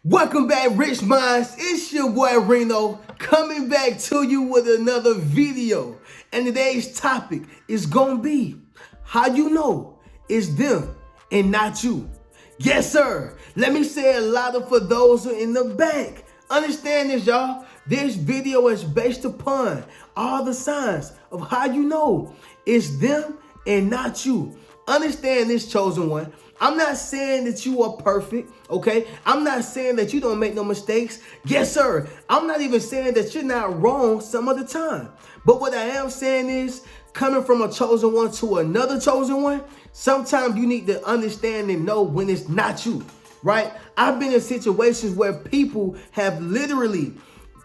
Welcome back, Rich Minds. It's your boy Reno coming back to you with another video. And today's topic is gonna be how you know it's them and not you. Yes, sir. Let me say it louder for those who are in the back. Understand this, y'all. This video is based upon all the signs of how you know it's them and not you. Understand this, chosen one. I'm not saying that you are perfect, okay? I'm not saying that you don't make no mistakes. Yes, sir. I'm not even saying that you're not wrong some of the time. But what I am saying is, coming from a chosen one to another chosen one, sometimes you need to understand and know when it's not you, right? I've been in situations where people have literally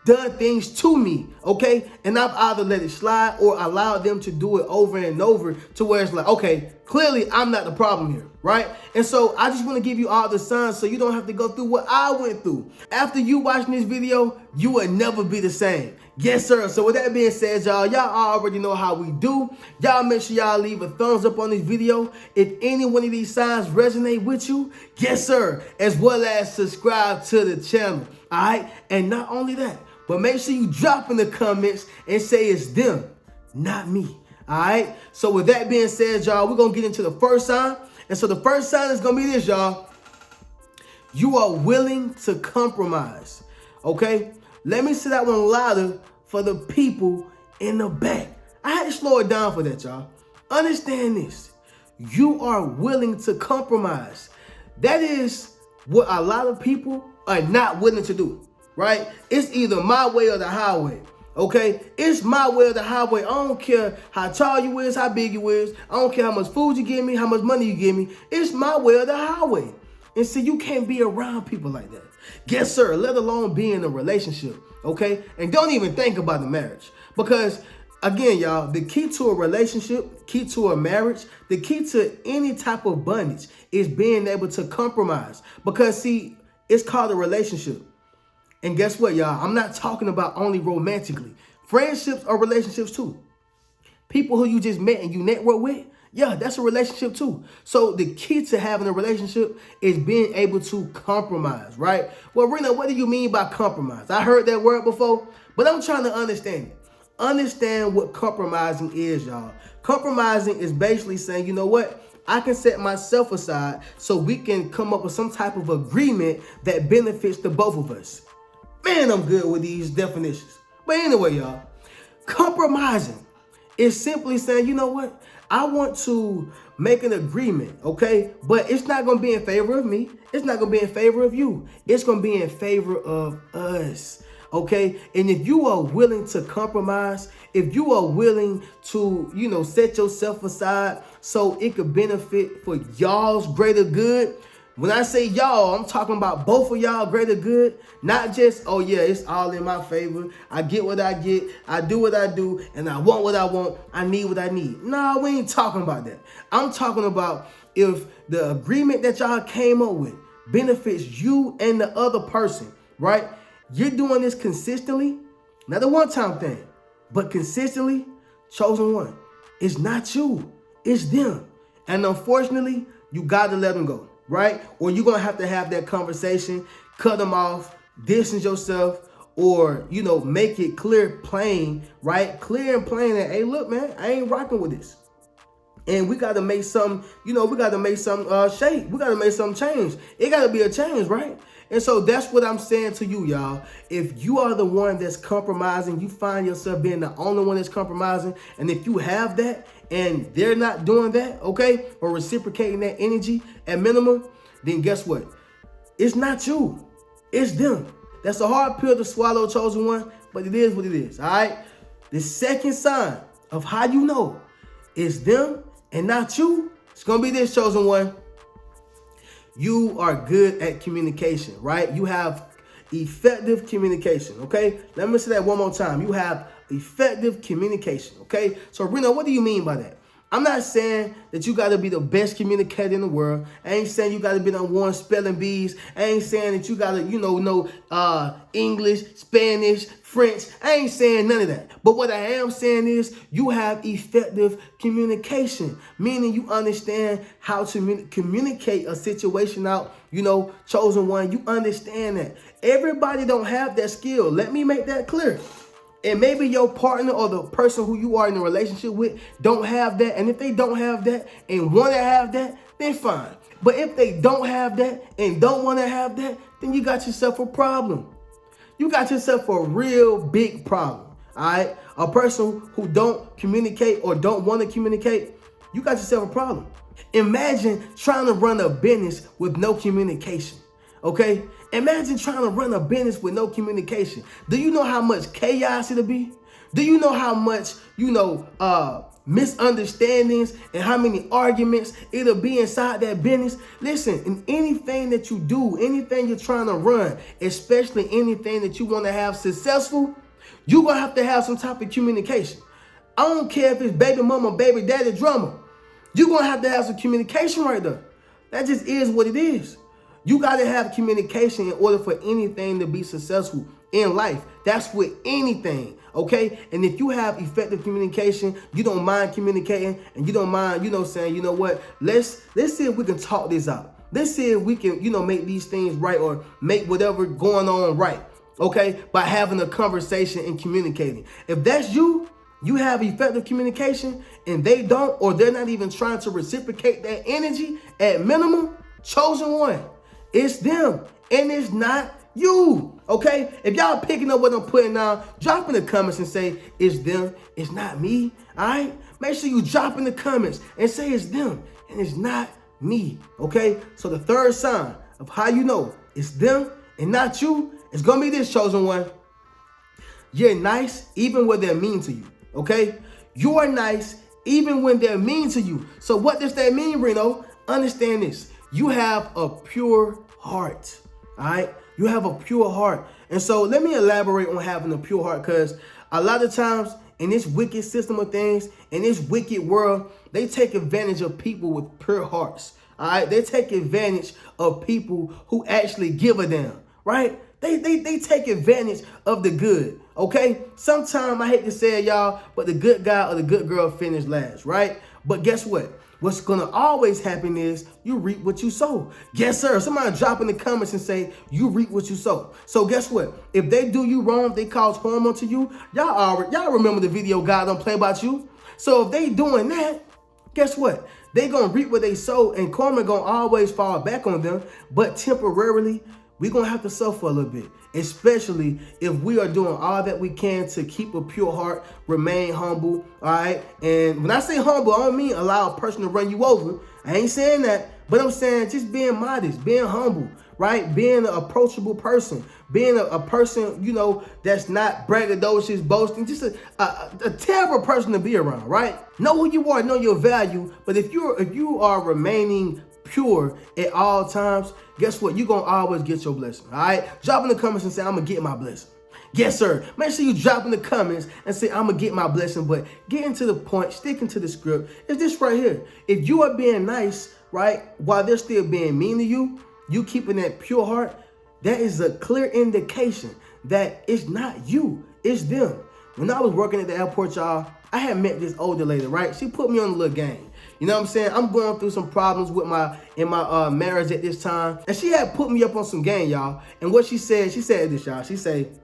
done things to me, okay? And I've either let it slide or allowed them to do it over and over to where it's like, okay, clearly I'm not the problem here, right? And so I just want to give you all the signs so you don't have to go through what I went through. After you watching this video, you will never be the same. Yes, sir. So with that being said, y'all already know how we do. Y'all make sure y'all leave a thumbs up on this video if any one of these signs resonate with you. Yes, sir. As well as subscribe to the channel, all right? And not only that, but make sure you drop in the comments and say it's them, not me. All right. So with that being said, y'all, we're going to get into the first sign. And so the first sign is going to be this, y'all. You are willing to compromise. Okay. Let me say that one louder for the people in the back. I had to slow it down for that, y'all. Understand this. You are willing to compromise. That is what a lot of people are not willing to do. Right? It's either my way or the highway. Okay? It's my way or the highway. I don't care how tall you is, how big you is. I don't care how much food you give me, how much money you give me. It's my way or the highway. And see, you can't be around people like that. Yes, sir. Let alone be in a relationship. Okay? And don't even think about the marriage. Because, again, y'all, the key to a relationship, key to a marriage, the key to any type of bondage is being able to compromise. Because, see, it's called a relationship. And guess what, y'all? I'm not talking about only romantically. Friendships are relationships too. People who you just met and you network with, yeah, that's a relationship too. So the key to having a relationship is being able to compromise, right? Well, Rena, what do you mean by compromise? I heard that word before, but I'm trying to understand it. Understand what compromising is, y'all. Compromising is basically saying, you know what? I can set myself aside so we can come up with some type of agreement that benefits the both of us. Man, I'm good with these definitions. But anyway, y'all, compromising is simply saying, you know what? I want to make an agreement, okay? But it's not going to be in favor of me. It's not going to be in favor of you. It's going to be in favor of us, okay? And if you are willing to compromise, if you are willing to, set yourself aside so it could benefit for y'all's greater good. When I say y'all, I'm talking about both of y'all greater good, not just, oh yeah, it's all in my favor. I get what I get, I do what I do, and I want what I want, I need what I need. No, we ain't talking about that. I'm talking about if the agreement that y'all came up with benefits you and the other person, right? You're doing this consistently, not a one-time thing, but consistently, chosen one. It's not you, it's them. And unfortunately, you gotta let them go. Right? Or you're going to have that conversation, cut them off, distance yourself, or, make it clear, plain, right? Clear and plain that, hey, look, man, I ain't rocking with this. And we got to make some, we got to make some shape. We got to make some change. It got to be a change, right? And so that's what I'm saying to you, y'all. If you are the one that's compromising, you find yourself being the only one that's compromising. And if you have that and they're not doing that, okay, or reciprocating that energy at minimum, then guess what? It's not you. It's them. That's a hard pill to swallow, chosen one, but it is what it is, all right? The second sign of how you know it's them and not you, it's going to be this, chosen one. You are good at communication, right? You have effective communication, okay? Let me say that one more time. You have effective communication, okay? So, Reno, what do you mean by that? I'm not saying that you got to be the best communicator in the world. I ain't saying you got to be the one spelling bees. I ain't saying that you got to, know English, Spanish, French. I ain't saying none of that. But what I am saying is you have effective communication, meaning you understand how to communicate a situation out, chosen one. You understand that. Everybody don't have that skill. Let me make that clear. And maybe your partner or the person who you are in a relationship with don't have that. And if they don't have that and want to have that, then fine. But if they don't have that and don't want to have that, then you got yourself a problem. You got yourself a real big problem. All right? A person who don't communicate or don't want to communicate, you got yourself a problem. Imagine trying to run a business with no communication. Okay? Imagine trying to run a business with no communication. Do you know how much chaos it'll be? Do you know how much, misunderstandings and how many arguments it'll be inside that business? Listen, in anything that you do, anything you're trying to run, especially anything that you want to have successful, you're going to have some type of communication. I don't care if it's baby mama, baby daddy, drama. You're going to have some communication right there. That just is what it is. You got to have communication in order for anything to be successful in life. That's with anything, okay? And if you have effective communication, you don't mind communicating, and you don't mind, saying, you know what, let's see if we can talk this out. Let's see if we can, make these things right or make whatever going on right, okay? By having a conversation and communicating. If that's you have effective communication, and they don't, or they're not even trying to reciprocate that energy at minimum, chosen one. It's them, and it's not you, okay? If y'all picking up what I'm putting down, drop in the comments and say, it's them, it's not me, all right? Make sure you drop in the comments and say it's them, and it's not me, okay? So the third sign of how you know it's them and not you is going to be this, chosen one. You're nice even when they're mean to you, okay? You are nice even when they're mean to you. So what does that mean, Reno? Understand this. You have a pure heart, all right? You have a pure heart. And so let me elaborate on having a pure heart, because a lot of times in this wicked system of things, in this wicked world, they take advantage of people with pure hearts, all right? They take advantage of people who actually give a damn, right? They take advantage of the good, okay? Sometimes, I hate to say it, y'all, but the good guy or the good girl finish last, right? But guess what? What's going to always happen is you reap what you sow. Yes, sir. Somebody drop in the comments and say you reap what you sow. So guess what? If they do you wrong, they cause harm unto you. Y'all remember the video God Don't Play About You. So if they doing that, guess what? They going to reap what they sow, and karma going to always fall back on them. But temporarily, we're going to have to suffer a little bit, especially if we are doing all that we can to keep a pure heart, remain humble, all right? And when I say humble, I don't mean allow a person to run you over. I ain't saying that, but I'm saying just being modest, being humble, right? Being an approachable person, being a person, that's not braggadocious, boasting, just a terrible person to be around, right? Know who you are, know your value, but if you are remaining pure at all times, guess what? You're going to always get your blessing, all right? Drop in the comments and say, I'm going to get my blessing. Yes, sir. Make sure you drop in the comments and say, I'm going to get my blessing, but getting to the point, sticking to the script, is this right here. If you are being nice, right, while they're still being mean to you, you keeping that pure heart, that is a clear indication that it's not you, it's them. When I was working at the airport, y'all, I had met this older lady, right? She put me on a little game. You know what I'm saying? I'm going through some problems with my marriage at this time. And she had put me up on some game, y'all. And what she said this, y'all. She said,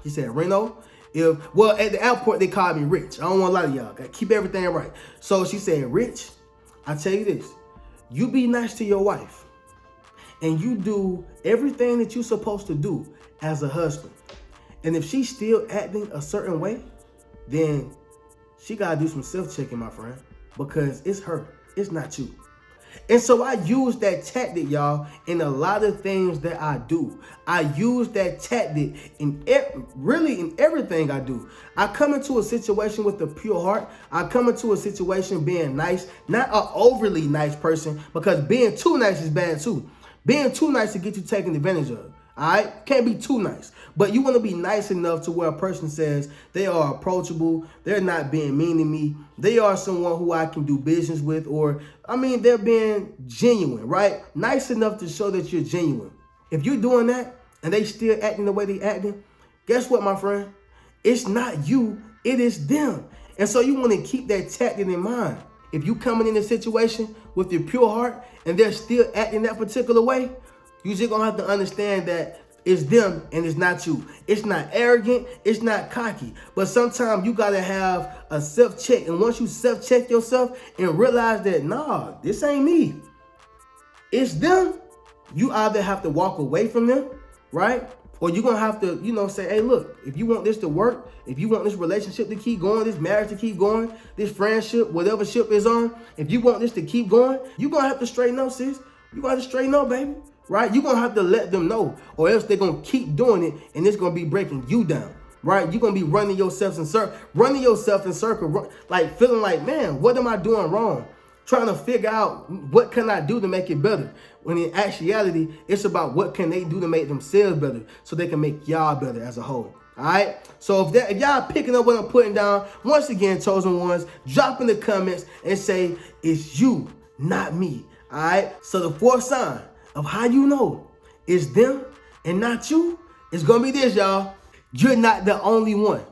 Reno, at the airport, they called me Rich. I don't want to lie to y'all. Gotta keep everything right. So she said, Rich, I tell you this. You be nice to your wife. And you do everything that you're supposed to do as a husband. And if she's still acting a certain way, then she got to do some self-checking, my friend. Because it's her, it's not you. And so I use that tactic, y'all, in a lot of things that I do. I use that tactic in everything I do. I come into a situation with a pure heart. I come into a situation being nice, not an overly nice person, because being too nice is bad too. Being too nice to get you taken advantage of. All right, can't be too nice, but you want to be nice enough to where a person says they are approachable, they're not being mean to me, they are someone who I can do business with, or I mean, they're being genuine, right? Nice enough to show that you're genuine. If you're doing that and they still acting the way they acting, guess what, my friend? It's not you, it is them. And so you want to keep that tactic in mind. If you coming in a situation with your pure heart and they're still acting that particular way, you just gonna have to understand that it's them and it's not you. It's not arrogant, it's not cocky. But sometimes you gotta have a self-check. And once you self-check yourself and realize that, nah, this ain't me, it's them, you either have to walk away from them, right? Or you're gonna have to, say, hey, look, if you want this to work, if you want this relationship to keep going, this marriage to keep going, this friendship, whatever ship is on, if you want this to keep going, you're gonna have to straighten up, sis. You're gonna have to straighten up, baby. Right? You're gonna have to let them know, or else they're gonna keep doing it and it's gonna be breaking you down. Right? You're gonna be running yourself in circle, like feeling like, man, what am I doing wrong? Trying to figure out what can I do to make it better. When in actuality, it's about what can they do to make themselves better so they can make y'all better as a whole. All right. So if y'all picking up what I'm putting down, once again, chosen ones, drop in the comments and say, it's you, not me. All right. So the fourth sign of how you know it's them and not you, it's gonna be this, y'all. You're not the only one.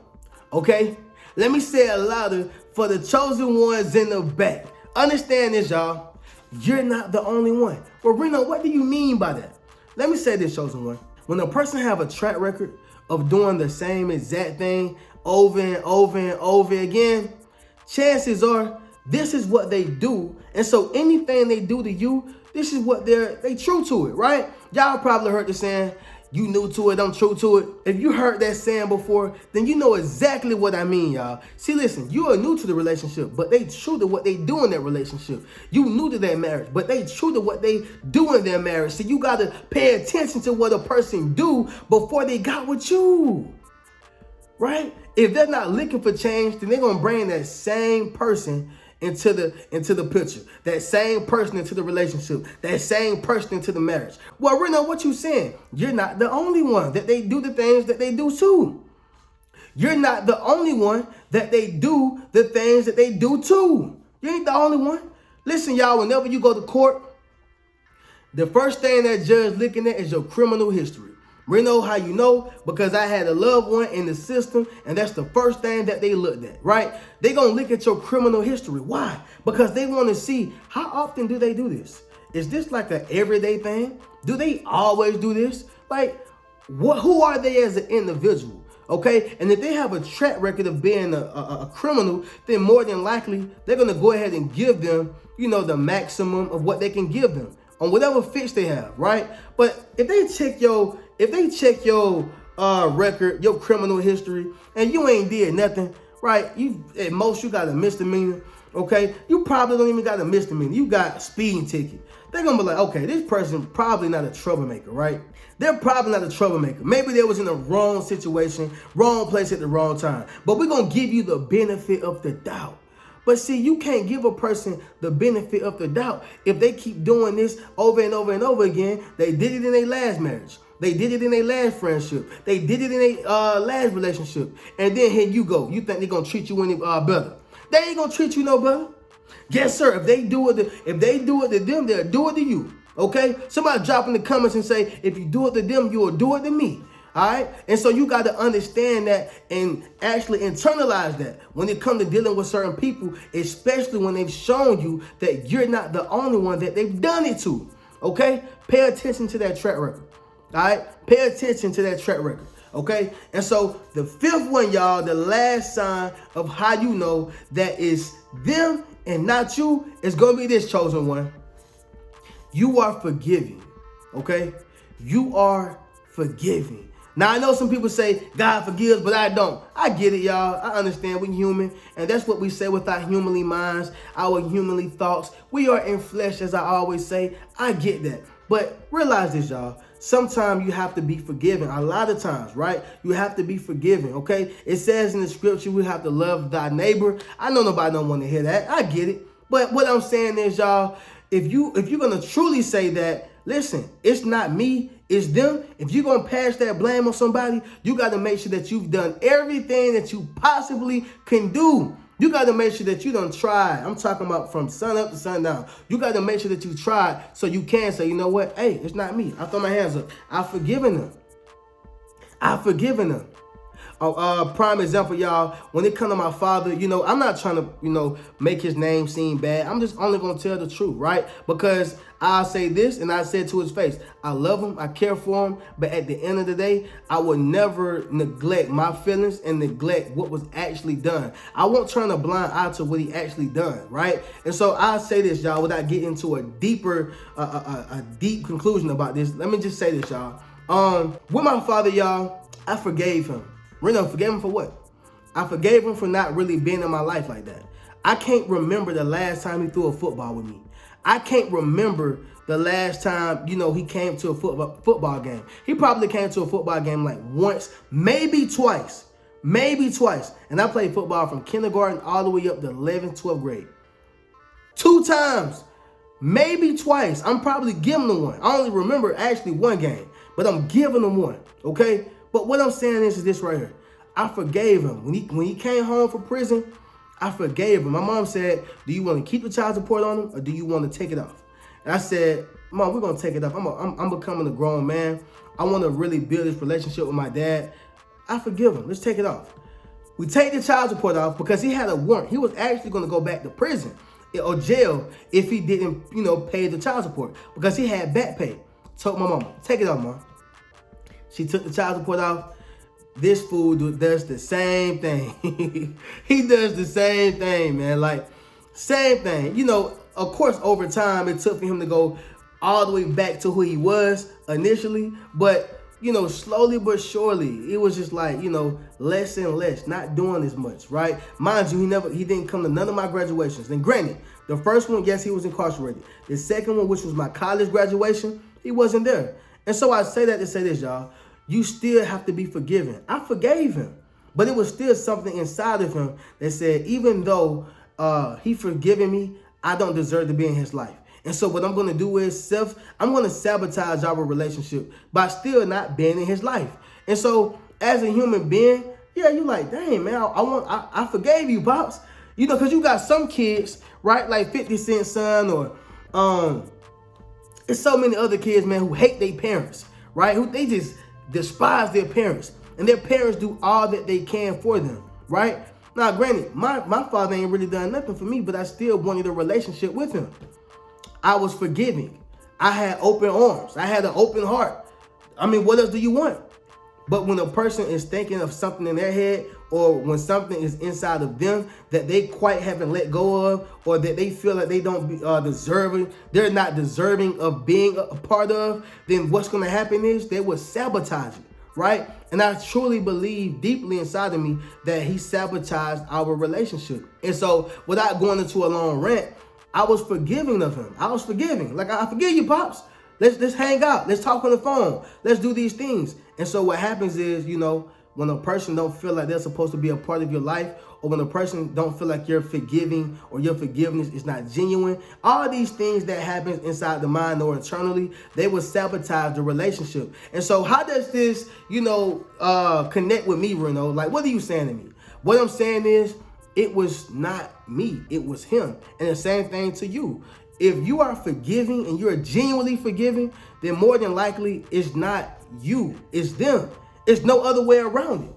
Okay? Let me say it louder for the chosen ones in the back. Understand this, y'all. You're not the only one. Well, Reno, what do you mean by that? Let me say this, chosen one. When a person have a track record of doing the same exact thing over and over and over again, chances are this is what they do. And so anything they do to you, this is what they true to it, right? Y'all probably heard the saying, you new to it, I'm true to it. If you heard that saying before, then you know exactly what I mean, y'all. See, listen, you are new to the relationship, but they true to what they do in that relationship. You new to that marriage, but they true to what they do in their marriage. So you got to pay attention to what a person do before they got with you, right? If they're not looking for change, then they're going to bring that same person into the picture, that same person into the relationship, that same person into the marriage. Well, Reno, what you saying? You're not the only one that they do the things that they do too. You're not the only one that they do the things that they do too. You ain't the only one. Listen, y'all, whenever you go to court, the first thing that judge looking at is your criminal history. Reno, how you know? Because I had a loved one in the system, and that's the first thing that they looked at, right? They gonna look at your criminal history. Why? Because they want to see how often do they do this? Is this like an everyday thing? Do they always do this? Like, who are they as an individual? Okay, and if they have a track record of being a criminal, then more than likely they're gonna go ahead and give them, the maximum of what they can give them on whatever fix they have, right? But if they check your record, your criminal history, and you ain't did nothing, right? At most you got a misdemeanor, okay? You probably don't even got a misdemeanor. You got a speeding ticket. They're gonna be like, okay, this person probably not a troublemaker, right? They're probably not a troublemaker. Maybe they was in the wrong situation, wrong place at the wrong time. But we're gonna give you the benefit of the doubt. But see, you can't give a person the benefit of the doubt if they keep doing this over and over and over again. They did it in their last marriage. They did it in their last friendship. They did it in their last relationship. And then here you go. You think they're going to treat you any better. They ain't going to treat you no better. Yes, sir. If they do it to them, they'll do it to you. Okay? Somebody drop in the comments and say, if you do it to them, you will do it to me. All right? And so you got to understand that and actually internalize that when it comes to dealing with certain people, especially when they've shown you that you're not the only one that they've done it to. Okay? Pay attention to that track record. All right? Pay attention to that track record. Okay? And so the fifth one, y'all, the last sign of how you know that is them and not you is going to be this, chosen one. You are forgiving. Okay? You are forgiving. Now, I know some people say God forgives, but I don't. I get it, y'all. I understand we're human, and that's what we say with our humanly minds, our humanly thoughts. We are in flesh, as I always say. I get that. But realize this, y'all. Sometimes you have to be forgiven. A lot of times, right? You have to be forgiven, okay? It says in the scripture, we have to love thy neighbor. I know nobody don't want to hear that. I get it. But what I'm saying is, y'all, if you're going to truly say that, listen, it's not me, It's them. If you're going to pass that blame on somebody, you got to make sure that you've done everything that you possibly can do. You got to make sure that you done tried. I'm talking about from sun up to sundown. You got to make sure that you tried so you can say, you know what? Hey, it's not me. I throw my hands up. I've forgiven them. I've forgiven them. Prime example, y'all, when it comes to my father, I'm not trying to, make his name seem bad. I'm just only going to tell the truth, right? Because I'll say this, and I said to his face, I love him, I care for him, but at the end of the day, I will never neglect my feelings and neglect what was actually done. I won't turn a blind eye to what he actually done, right? And so I'll say this, y'all, without getting into a deeper, a deep conclusion about this. Let me just say this, y'all. With my father, y'all, I forgave him. Reno, forgave him for what? I forgave him for not really being in my life like that. I can't remember the last time he threw a football with me. I can't remember the last time, he came to a football game. He probably came to a football game like once, maybe twice. Maybe twice. And I played football from kindergarten all the way up to 11th, 12th grade. 2 times. Maybe twice. I'm probably giving him one. I only remember actually one game, but I'm giving him one, okay? But what I'm saying is this right here. I forgave him. When he came home from prison, I forgave him. My mom said, do you want to keep the child support on him or do you want to take it off? And I said, Mom, we're going to take it off. I'm becoming a grown man. I want to really build this relationship with my dad. I forgive him. Let's take it off. We take the child support off because he had a warrant. He was actually going to go back to prison or jail if he didn't, pay the child support because he had back pay. Told my mama, take it off, Mom. She took the child support off. This fool does the same thing. He does the same thing, man. Like, same thing. Of course, over time, it took for him to go all the way back to who he was initially. But, slowly but surely, it was just like, less and less, not doing as much, right? Mind you, he didn't come to none of my graduations. And granted, the first one, yes, he was incarcerated. The second one, which was my college graduation, he wasn't there. And so I say that to say this, y'all. You still have to be forgiven. I forgave him, but it was still something inside of him that said, even though he forgiven me, I don't deserve to be in his life. And so what I'm going to do is I'm going to sabotage our relationship by still not being in his life. And so as a human being, yeah, you're like, dang, man, I forgave you, Pops. Because you got some kids, right, like 50 Cent's son or there's so many other kids, man, who hate their parents, right? Who they just despise their parents. And their parents do all that they can for them, right? Now, granted, my father ain't really done nothing for me, but I still wanted a relationship with him. I was forgiving. I had open arms. I had an open heart. I mean, what else do you want? But when a person is thinking of something in their head or when something is inside of them that they quite haven't let go of or that they feel like they don't be deserving, they're not deserving of being a part of, then what's going to happen is they will sabotage it, right? And I truly believe deeply inside of me that he sabotaged our relationship. And so without going into a long rant, I was forgiving of him. I was forgiving. Like, I forgive you, Pops. Let's hang out. Let's talk on the phone. Let's do these things. And so what happens is, when a person don't feel like they're supposed to be a part of your life, or when a person don't feel like you're forgiving or your forgiveness is not genuine, all these things that happen inside the mind or internally, they will sabotage the relationship. And so how does this, connect with me, Reno? Like, what are you saying to me? What I'm saying is, it was not me. It was him. And the same thing to you. If you are forgiving and you're genuinely forgiving, then more than likely it's not you, it's them. It's no other way around it.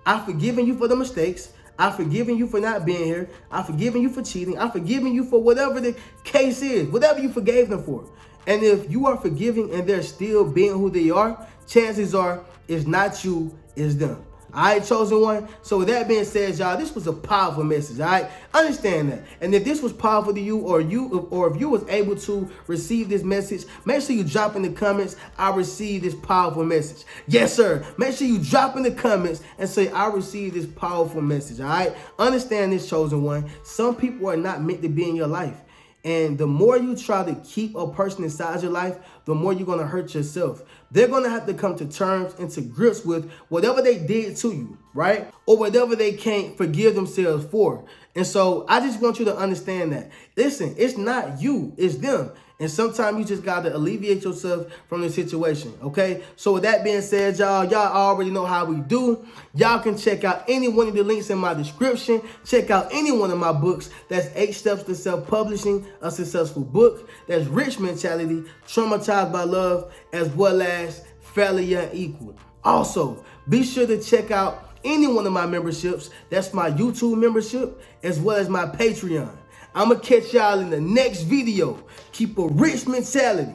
I've forgiven you for the mistakes. I've forgiven you for not being here. I've forgiven you for cheating. I've forgiven you for whatever the case is, whatever you forgave them for. And if you are forgiving and they're still being who they are, chances are it's not you, it's them. All right, chosen one. So with that being said, y'all, this was a powerful message. All right, understand that. And if this was powerful to you, or if you was able to receive this message, make sure you drop in the comments, I received this powerful message. Yes, sir. Make sure you drop in the comments and say, I received this powerful message. All right, understand this, chosen one. Some people are not meant to be in your life. And the more you try to keep a person inside your life, the more you're going to hurt yourself. They're going to have to come to terms and to grips with whatever they did to you, right? Or whatever they can't forgive themselves for. And so I just want you to understand that. Listen, it's not you, it's them. And sometimes you just got to alleviate yourself from the situation, okay? So with that being said, y'all already know how we do. Y'all can check out any one of the links in my description. Check out any one of my books. That's 8 Steps to Self-Publishing a Successful Book. That's Rich Mentality, Traumatized by Love, as well as Fairly Unequal. Also, be sure to check out any one of my memberships. That's my YouTube membership, as well as my Patreon. I'm going to catch y'all in the next video. Keep a rich mentality.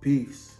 Peace.